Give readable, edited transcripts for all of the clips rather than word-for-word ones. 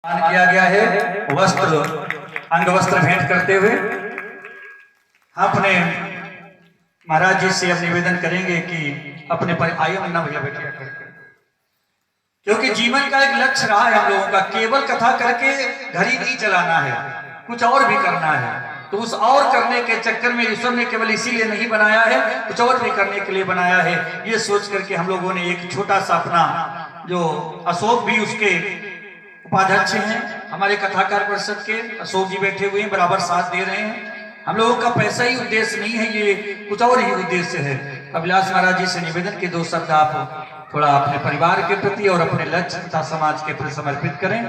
किया गया है वस्त्र अंग वस्त्र भेंट करते हुए अपने महाराज जी से अब निवेदन करेंगे कि अपने पर आयु मन्ना भैया बैठे क्योंकि जीवन का एक लक्ष्य रहा है हम लोगों का। केवल कथा करके घर ही नहीं चलाना है, कुछ और भी करना है। तो उस और करने के चक्कर में ईश्वर ने केवल इसीलिए नहीं बनाया है, कुछ और भी करने के लिए बनाया है। ये सोच करके हम लोगों ने एक छोटा सा अपना जो अशोक भी उसके उपाध्यक्ष हैं हमारे कथाकार परिषद के, अशोक जी बैठे हुए हैं, बराबर साथ दे रहे हैं। हम लोगों का पैसा ही उद्देश्य नहीं है, ये कुछ और ही उद्देश्य है। अभिलाष महाराज जी से निवेदन के दो शब्द आप थोड़ा अपने परिवार के प्रति और अपने लक्ष्य तथा समाज के प्रति समर्पित करें।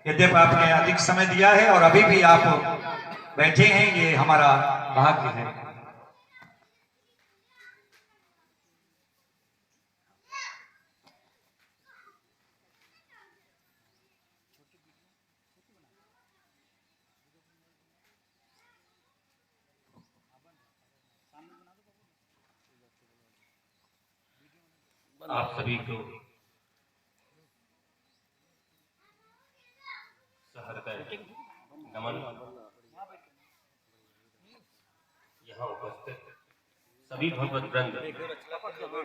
यद्यपि आपने अधिक समय दिया है और अभी भी आप बैठे हैं, ये हमारा भाग्य है। आप सभी को सहृदय नमन। यहाँ उपस्थित सभी भगवत वृंद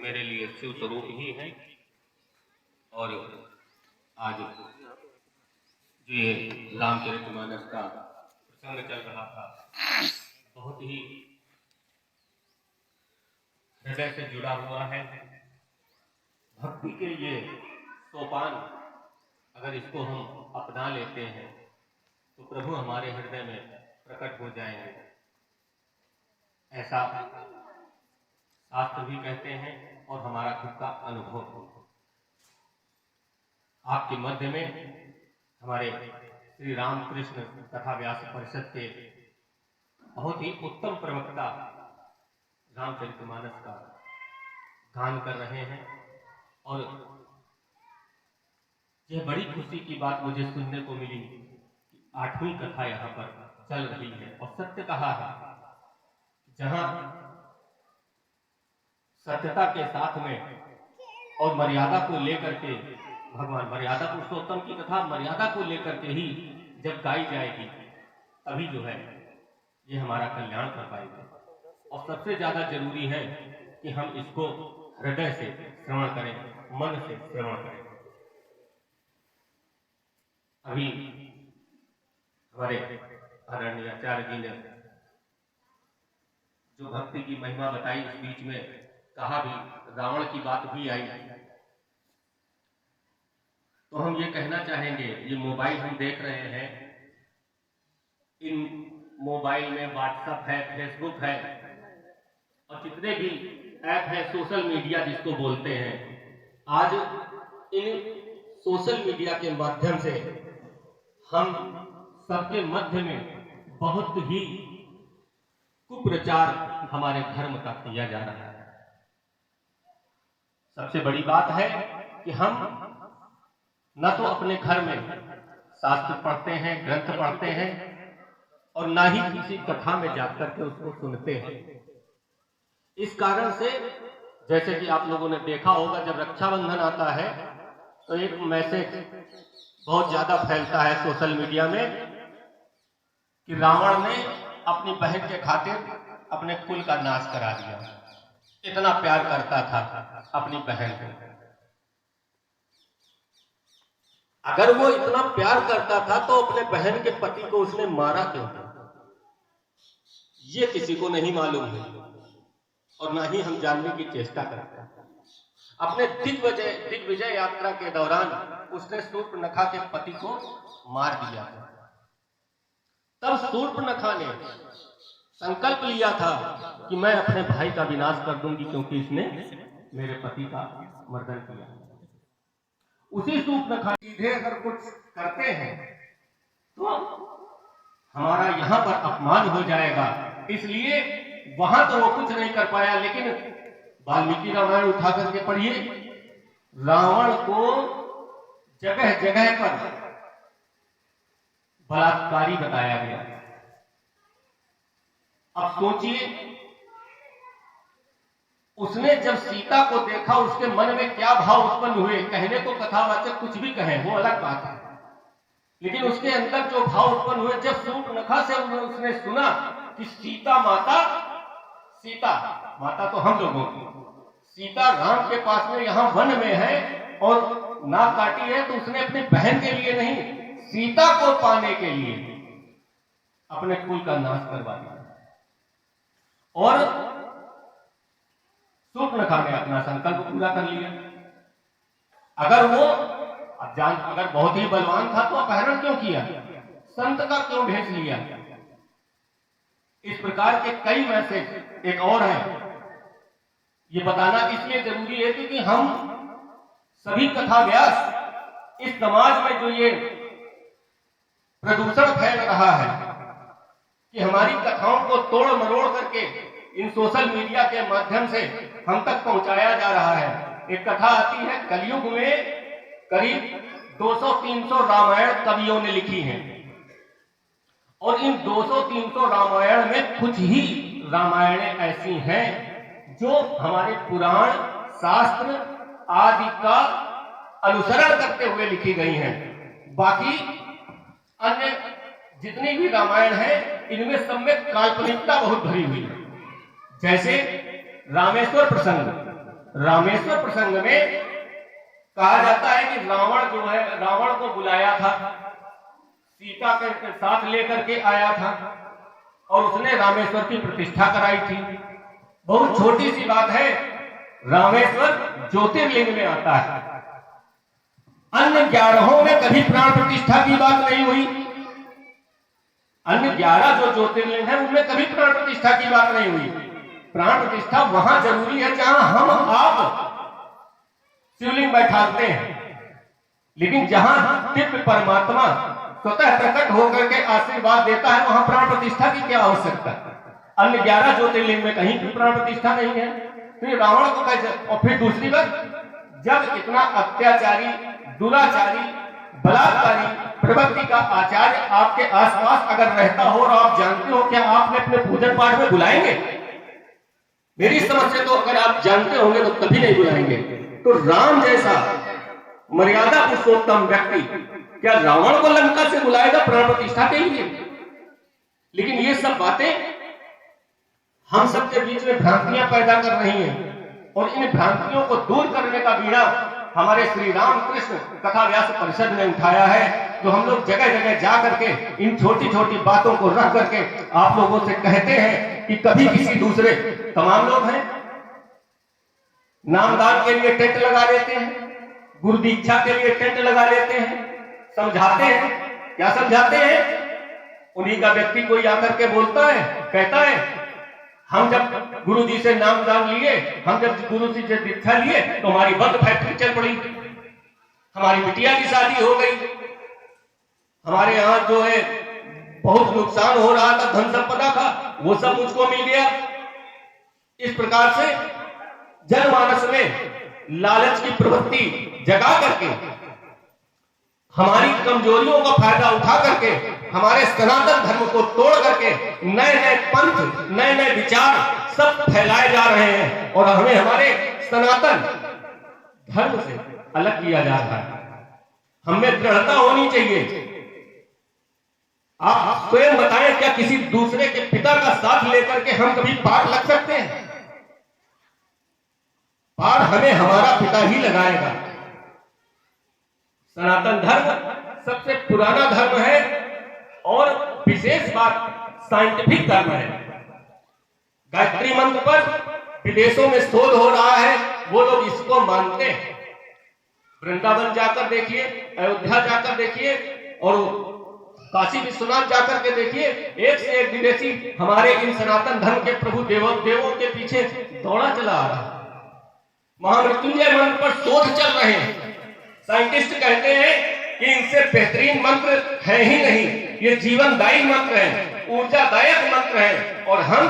मेरे लिए शिव स्वरूप ही हैं। और आज जो ये रामचरितमानस का प्रसंग चल रहा था, बहुत ही हृदय से जुड़ा हुआ है। भक्ति के ये सोपान अगर इसको हम अपना लेते हैं तो प्रभु हमारे हृदय में प्रकट हो जाएंगे, ऐसा शास्त्र भी कहते हैं और हमारा खुद का अनुभव। आपके मध्य में हमारे श्री रामकृष्ण कथा व्यास परिषद के बहुत ही उत्तम प्रवक्ता रामचरितमानस का गान कर रहे हैं। और यह बड़ी खुशी की बात मुझे सुनने को मिली कि 8वीं कथा यहाँ पर चल रही है। और सत्य कहा है, जहां सत्यता के साथ में और मर्यादा को लेकर के भगवान, मर्यादा पुरुषोत्तम की कथा मर्यादा को लेकर के ही जब गाई जाएगी तभी जो है ये हमारा कल्याण कर पाएगा। और सबसे ज्यादा जरूरी है कि हम इसको हृदय से श्रवण करें, मन से श्रवण करें। अभी हमारे आदरणीय आचार्य जी ने जो भक्ति की महिमा बताई, इस बीच में कहा भी, रावण की बात भी आई। तो हम ये कहना चाहेंगे, ये मोबाइल हम देख रहे हैं, इन मोबाइल में व्हाट्सएप है, फेसबुक है और जितने भी ऐप है, सोशल मीडिया जिसको बोलते हैं, आज इन सोशल मीडिया के माध्यम से हम सबके मध्य में बहुत ही कुप्रचार हमारे धर्म का किया जा रहा है। सबसे बड़ी बात है कि हम न तो अपने घर में शास्त्र पढ़ते हैं, ग्रंथ पढ़ते हैं और न ही किसी कथा में जाकर के उसको सुनते हैं। इस कारण से जैसे कि आप लोगों ने देखा होगा, जब रक्षाबंधन आता है तो एक मैसेज बहुत ज्यादा फैलता है सोशल मीडिया में कि रावण ने अपनी बहन के खातिर अपने कुल का नाश करा दिया। इतना प्यार करता था अपनी बहन को। अगर वो इतना प्यार करता था तो अपने बहन के पति को उसने मारा क्यों? ये किसी को नहीं मालूम है और ना ही हम जानने की चेष्टा करते हैं। अपने दिग्विजय यात्रा के दौरान उसने शूर्पणखा के पति को मार दिया। तब शूर्पणखा ने संकल्प लिया था कि मैं अपने भाई का विनाश कर दूंगी क्योंकि इसने मेरे पति का मर्दन किया। उसी शूर्पणखा सीधे अगर कुछ करते हैं तो हमारा यहाँ पर अपमान हो जाएगा, इसलिए वहां तो वो कुछ नहीं कर पाया। लेकिन वाल्मीकि रामायण उठा करके पढ़िए, रावण को जगह जगह पर बलात्कारी बताया गया। अब सोचिए, उसने जब सीता को देखा उसके मन में क्या भाव उत्पन्न हुए। कहने को कथावाचक कुछ भी कहे, वो अलग बात है, लेकिन उसके अंदर जो भाव उत्पन्न हुए, जब शूर्पणखा से उसने सुना कि सीता माता तो हम लोगों की, सीता राम के पास में यहाँ वन में है और नाक काटी है, तो उसने अपनी बहन के लिए नहीं, सीता को पाने के लिए अपने कुल का नाश करवा दिया। और शूर्पणखा ने अपना संकल्प पूरा कर लिया। अगर वो अगर बहुत ही बलवान था तो अपहरण क्यों किया, संत का क्यों भेज लिया? इस प्रकार के कई मैसेज एक और है। ये बताना इसलिए जरूरी है क्योंकि हम सभी कथा व्यास इस समाज में जो ये प्रदूषण फैल रहा है कि हमारी कथाओं को तोड़ मरोड़ करके इन सोशल मीडिया के माध्यम से हम तक पहुंचाया जा रहा है। एक कथा आती है, कलयुग में करीब 200-300 रामायण कवियों ने लिखी हैं और इन 200-300 रामायण में कुछ ही रामायणें ऐसी हैं जो हमारे पुराण शास्त्र आदि का अनुसरण करते हुए लिखी गई हैं। बाकी अन्य जितनी भी रामायण है इनमें सब में काल्पनिकता बहुत भरी हुई है। जैसे रामेश्वर प्रसंग में कहा जाता है कि रावण जो है, रावण को बुलाया था, सीता के साथ लेकर के आया था और उसने रामेश्वर की प्रतिष्ठा कराई थी। बहुत छोटी सी बात है, रामेश्वर ज्योतिर्लिंग में आता है। अन्य 11 में कभी प्राण प्रतिष्ठा की बात नहीं हुई। अन्य 11 जो ज्योतिर्लिंग है उनमें कभी प्राण प्रतिष्ठा की बात नहीं हुई। प्राण प्रतिष्ठा वहां जरूरी है जहां हम आप शिवलिंग बैठाते हैं, लेकिन जहां दिव्य परमात्मा स्वतः प्रकट होकर के आशीर्वाद देता है वहां प्राण प्रतिष्ठा की क्या आवश्यकता? अन्य 11 ज्योतिर्लिंग में कहीं भी प्राण प्रतिष्ठा नहीं है। तो रावण को कैसे? और फिर दूसरी बात, जब इतना अत्याचारी, दुराचारी, बलात्कारी प्रवृत्ति का आचार्य आपके आसपास अगर रहता हो और आप जानते हो, क्या आपने अपने पूजन पाठ में बुलाएंगे? मेरी समझ से तो अगर आप जानते होंगे तो कभी नहीं बुलाएंगे। तो राम जैसा मर्यादा पुरुषोत्तम व्यक्ति क्या रावण को लंका से बुलाएगा प्राण प्रतिष्ठा के लिए? लेकिन ये सब बातें हम सबके बीच में भ्रांतियां पैदा कर रही हैं और इन भ्रांतियों को दूर करने का बीड़ा हमारे श्री राम कृष्ण कथा व्यास परिषद ने उठाया है। जो हम लोग जगह जगह जा करके इन छोटी छोटी बातों को रख करके आप लोगों से कहते हैं कि कभी किसी दूसरे, तमाम लोग हैं, नामदान के लिए टेंट लगा लेते हैं, गुरु दीक्षा के लिए टेंट लगा लेते हैं, समझाते हैं। क्या समझाते हैं? उन्हीं का व्यक्ति कोई आकर के बोलता है, कहता है हम जब गुरु जी से नामदान लिए, हम जब गुरु जी से दीक्षा लिए तो हमारी बंद फैक्ट्री चल पड़ी, हमारी बिटिया की शादी हो गई, हमारे यहाँ जो है बहुत नुकसान हो रहा था धन संपदा का, वो सब मुझको मिल गया। इस प्रकार से जनमानस में लालच की प्रवृत्ति जगा करके, हमारी कमजोरियों का फायदा उठा करके, हमारे सनातन धर्म को तोड़ करके नए नए पंथ, नए नए विचार सब फैलाए जा रहे हैं और हमें हमारे सनातन धर्म से अलग किया जा रहा है। हमें दृढ़ता होनी चाहिए। आप स्वयं बताएं, क्या किसी दूसरे के पिता का साथ लेकर के हम कभी पार लग सकते हैं? पार हमें हमारा पिता ही लगाएगा। सनातन धर्म सबसे पुराना धर्म है और विशेष बात साइंटिफिक धर्म है। गायत्री मंत्र पर विदेशों में शोध हो रहा है, वो लोग इसको मानते हैं। वृंदावन जाकर देखिए, अयोध्या जाकर देखिए और काशी विश्वनाथ जाकर के देखिए, एक से एक विदेशी हमारे इन सनातन धर्म के प्रभु देवों के पीछे दौड़ा चला आ रहा है। महामृत्युंजय मंत्र पर शोध चल रहे हैं। साइंटिस्ट कहते हैं कि इनसे बेहतरीन मंत्र है ही नहीं, ये जीवनदायी मंत्र है, ऊर्जादायक मंत्र है। और हम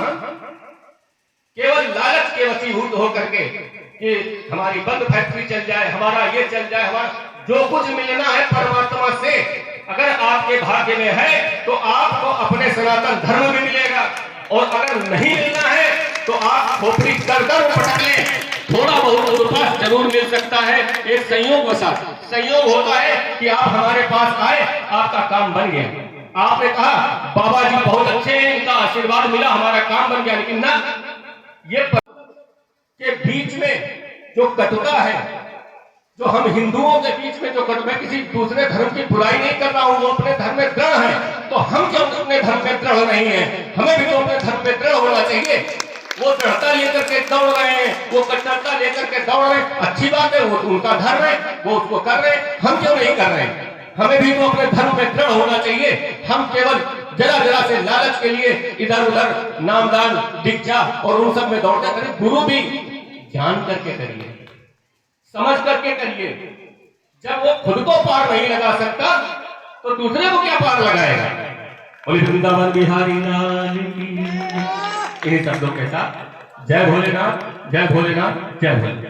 केवल लालच के वशीभूत होकर के कि हमारी बंद फैक्ट्री चल जाए, हमारा ये चल जाए, हमारा जो कुछ मिलना है परमात्मा से अगर आपके भाग्य में है तो आपको अपने सनातन धर्म में मिलेगा, और अगर नहीं मिलना है तो आप खोपड़ी कर पटक लें, थोड़ा बहुत जरूर मिल सकता है, एक संयोग वसात संयोग होता है कि आप हमारे पास आए, आपका काम बन गया। आपने कहा बाबा जी बहुत अच्छे हैं, इनका आशीर्वाद मिला, हमारा काम बन गया। लेकिन ना, ये के बीच में जो कटुता है, जो हम हिंदुओं के बीच में जो मैं किसी दूसरे धर्म की बुराई नहीं कर रहा हूं, वो अपने धर्म में दृढ़ है, तो हम क्यों अपने धर्म में दृढ़ नहीं है? हमें भी तो अपने धर्म में दृढ़ होना चाहिए। वो दृढ़ता लेकर के दौड़ रहे हैं, वो कट्टरता लेकर के दौड़ रहे हैं, अच्छी बात है, वो उनका धर्म है, वो उसको कर रहे हैं, हम क्यों नहीं कर रहे हैं? हमें भी तो अपने धर्म में दृढ़ होना चाहिए। हम केवल जरा जरा से लालच के लिए इधर उधर नामदान दीक्षा और उन सब में दौड़ते करिए। गुरु भी जान करके करिए, समझ करके करिए। जब वो खुद को पार नहीं लगा सकता तो दूसरे को क्या पार लगाएगा? बोले वृंदावन बिहारी लाल की। इन्हीं शब्दों के साथ जय भोलेनाथ, जय भोलेनाथ, जय भोलेनाथ।